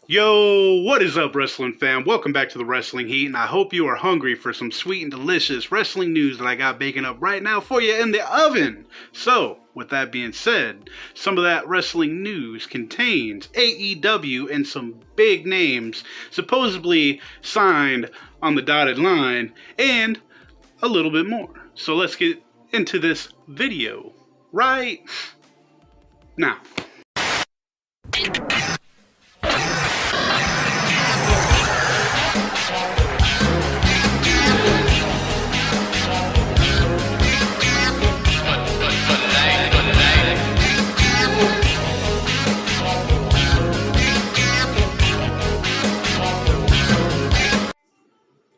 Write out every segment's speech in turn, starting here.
Yo, what is up, wrestling fam? Welcome back to the Wrestling Heat, and I hope you are hungry for some sweet and delicious wrestling news that I got baking up right now for you in the oven. So, with that being said, some of that wrestling news contains AEW and some big names supposedly signed on the dotted line, and a little bit more. So let's get into this video right now.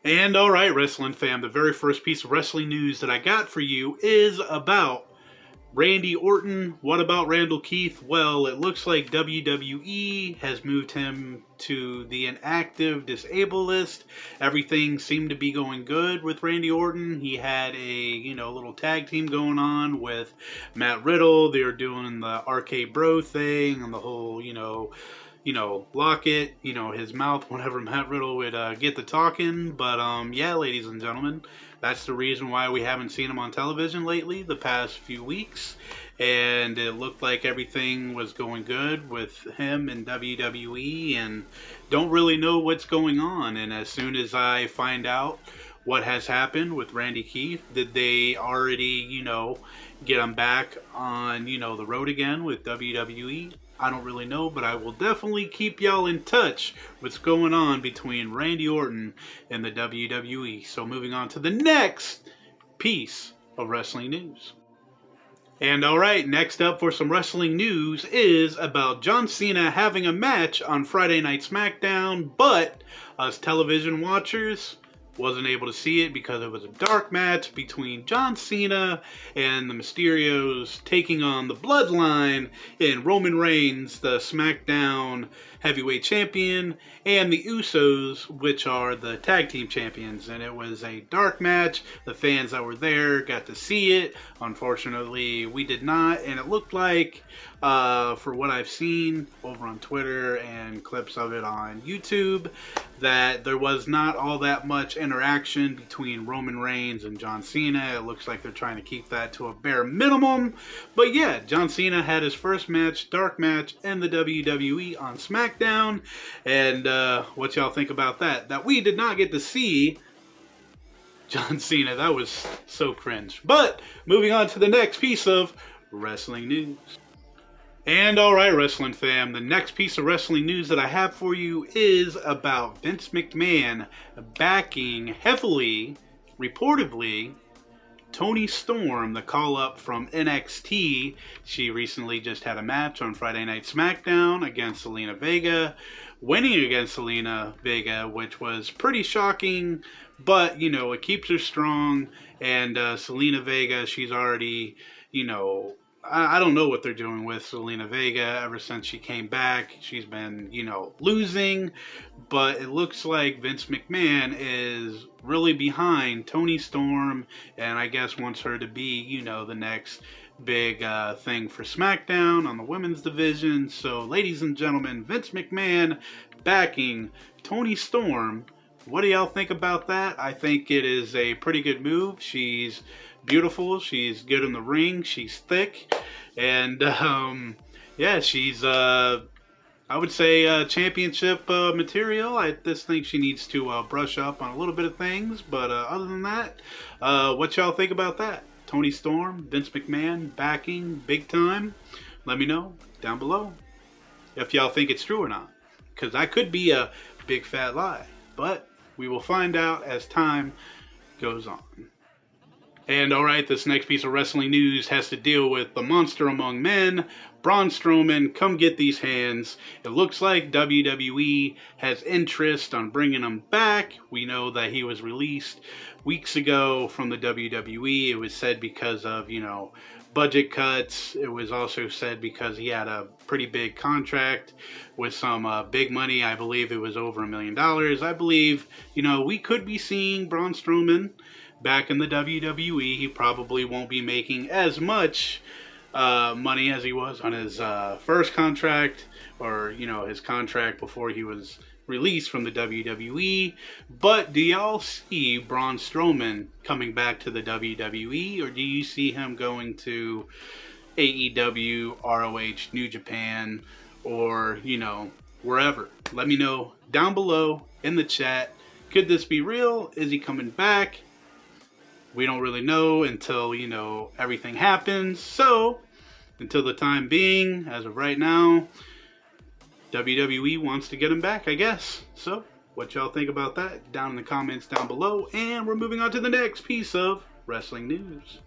And alright, wrestling fam, the very first piece of wrestling news that I got for you is about Randy Orton. What about Randall Keith? Well, it looks like WWE has moved him to the inactive disabled list. Everything seemed to be going good with Randy Orton. He had a, little tag team going on with Matt Riddle. They were doing the RK Bro thing and the whole, lock it, his mouth whenever Matt Riddle would get the talking. But, yeah, ladies and gentlemen, that's the reason why we haven't seen him on television lately, the past few weeks. And it looked like everything was going good with him and WWE, and don't really know what's going on. And as soon as I find out what has happened with Randy Keith, did they already, get him back on, the road again with WWE? I don't really know, but I will definitely keep y'all in touch what's going on between Randy Orton and the WWE. So moving on to the next piece of wrestling news. And alright, next up for some wrestling news is about John Cena having a match on Friday Night SmackDown, but us television watchers wasn't able to see it because it was a dark match between John Cena and the Mysterios taking on the Bloodline and Roman Reigns, the SmackDown Heavyweight Champion, and the Usos, which are the Tag Team Champions. And it was a dark match. The fans that were there got to see it. Unfortunately, we did not, and it looked like, for what I've seen over on Twitter and clips of it on YouTube, that there was not all that much interaction between Roman Reigns and John Cena. It looks like they're trying to keep that to a bare minimum. But yeah, John Cena had his first match, dark match, in the WWE on SmackDown. And what y'all think about that? That we did not get to see John Cena. That was so cringe. But moving on to the next piece of wrestling news. And alright, wrestling fam, the next piece of wrestling news that I have for you is about Vince McMahon backing heavily, reportedly, Toni Storm, the call-up from NXT. She recently just had a match on Friday Night SmackDown against Zelina Vega, winning against Zelina Vega, which was pretty shocking, but, it keeps her strong. And Zelina Vega, she's already, I don't know what they're doing with Zelina Vega. Ever since she came back, she's been, losing. But it looks like Vince McMahon is really behind Toni Storm, and I guess wants her to be, the next big thing for SmackDown on the women's division. So, ladies and gentlemen, Vince McMahon backing Toni Storm. What do y'all think about that? I think it is a pretty good move. She's beautiful, she's good in the ring, she's thick, and yeah, she's I would say championship material. I just think she needs to brush up on a little bit of things, but other than that, what y'all think about that? Toni Storm, Vince McMahon backing big time. Let me know down below if y'all think it's true or not, because that could be a big fat lie, but we will find out as time goes on. And alright, this next piece of wrestling news has to deal with the monster among men, Braun Strowman. Come get these hands. It looks like WWE has interest on bringing him back. We know that he was released weeks ago from the WWE. It was said because of, budget cuts. It was also said because he had a pretty big contract with some big money. I believe it was over $1 million. I believe, we could be seeing Braun Strowman back in the WWE. He probably won't be making as much money as he was on his first contract, or his contract before he was released from the WWE. But do y'all see Braun Strowman coming back to the WWE, or do you see him going to AEW, ROH, New Japan, or wherever? Let me know down below in the chat. Could this be real? Is he coming back? We don't really know until everything happens. So until the time being, as of right now, WWE wants to get him back, I guess. So what y'all think about that? Down in the comments down below. And we're moving on to the next piece of wrestling news.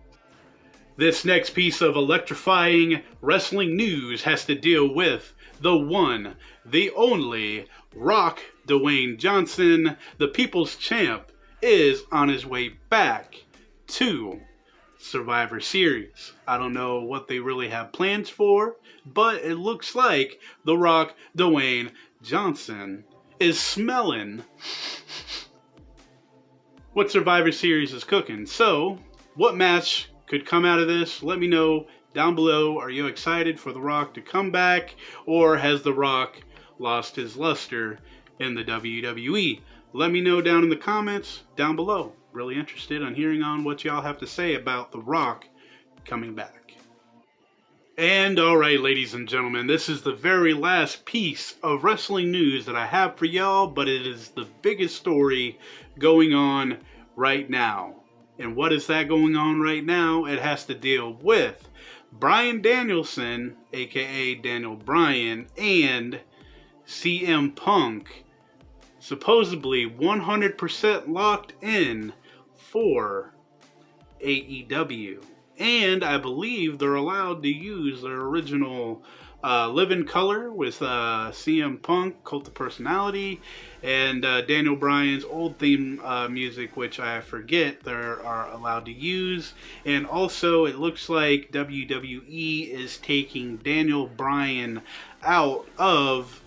This next piece of electrifying wrestling news has to deal with the one, the only Rock Dwayne Johnson, the People's Champ, is on his way back to Survivor Series. I don't know what they really have plans for, but it looks like the Rock Dwayne Johnson is smelling what Survivor Series is cooking. So, what match could come out of this? Let me know down below. Are you excited for The Rock to come back, or has The Rock lost his luster in the WWE? Let me know down in the comments down below. Really interested on hearing on what y'all have to say about The Rock coming back. And alright, ladies and gentlemen, this is the very last piece of wrestling news that I have for y'all, but it is the biggest story going on right now. And what is that going on right now? It has to deal with Bryan Danielson, aka Daniel Bryan, and CM Punk supposedly 100% locked in for AEW. And I believe they're allowed to use their original Living Color with CM Punk, Cult of Personality, and Daniel Bryan's old theme music, which I forget they are allowed to use. And also, it looks like WWE is taking Daniel Bryan out of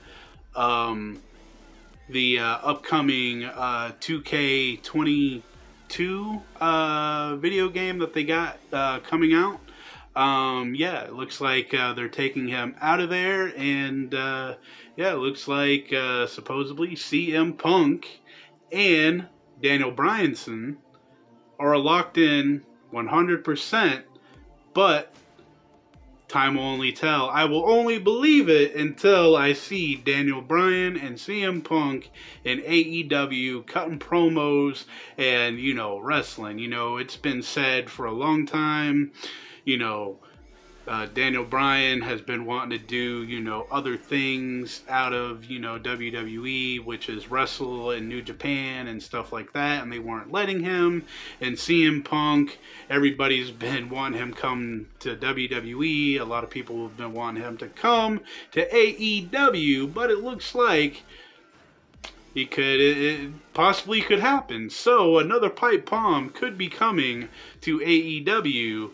the upcoming 2K22 video game that they got coming out. Yeah, it looks like they're taking him out of there, and yeah, it looks like supposedly CM Punk and Daniel Bryanson are locked in 100%, but time will only tell. I will only believe it until I see Daniel Bryan and CM Punk in AEW cutting promos and, wrestling. It's been said for a long time, Daniel Bryan has been wanting to do, other things out of, WWE, which is wrestle in New Japan and stuff like that, and they weren't letting him. And CM Punk, everybody's been wanting him come to WWE. A lot of people have been wanting him to come to AEW, but it looks like it possibly could happen. So another pipe bomb could be coming to AEW,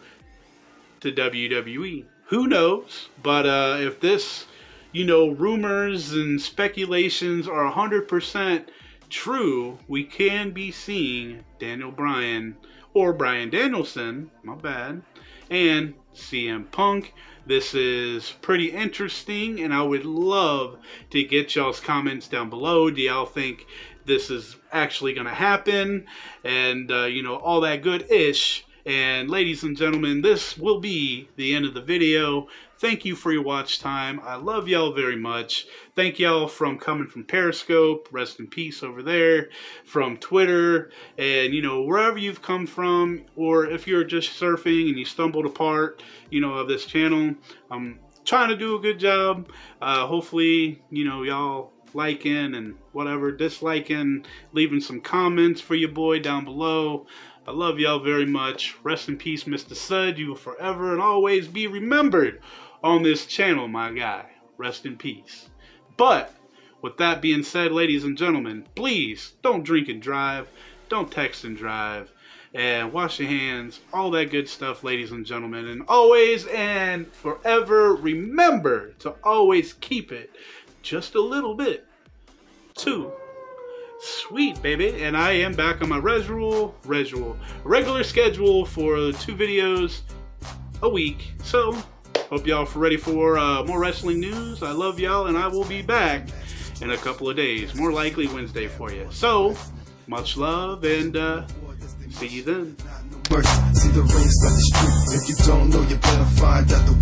to WWE. Who knows? But if this, rumors and speculations are 100% true, we can be seeing Daniel Bryan, or Bryan Danielson, my bad, and CM Punk. This is pretty interesting, and I would love to get y'all's comments down below. Do y'all think this is actually going to happen? And, all that good-ish. And ladies and gentlemen, this will be the end of the video. Thank you for your watch time. I love y'all very much. Thank y'all from coming from Periscope, rest in peace over there, from Twitter, and wherever you've come from, or if you're just surfing and you stumbled apart, of this channel. I'm trying to do a good job. Hopefully, y'all liking and whatever, disliking, leaving some comments for your boy down below. I love y'all very much. Rest in peace, Mr. Sud. You will forever and always be remembered on this channel, my guy. Rest in peace. But with that being said, ladies and gentlemen, please don't drink and drive. Don't text and drive. And wash your hands. All that good stuff, ladies and gentlemen. And always and forever remember to always keep it just a little bit too sweet, baby. And I am back on my regular schedule for 2 videos a week. So Hope y'all are ready for more wrestling news. I love y'all, and I will be back in a couple of days. More likely Wednesday for you. So, much love, and see you then. See the rings by the street. If you don't know, you better find out the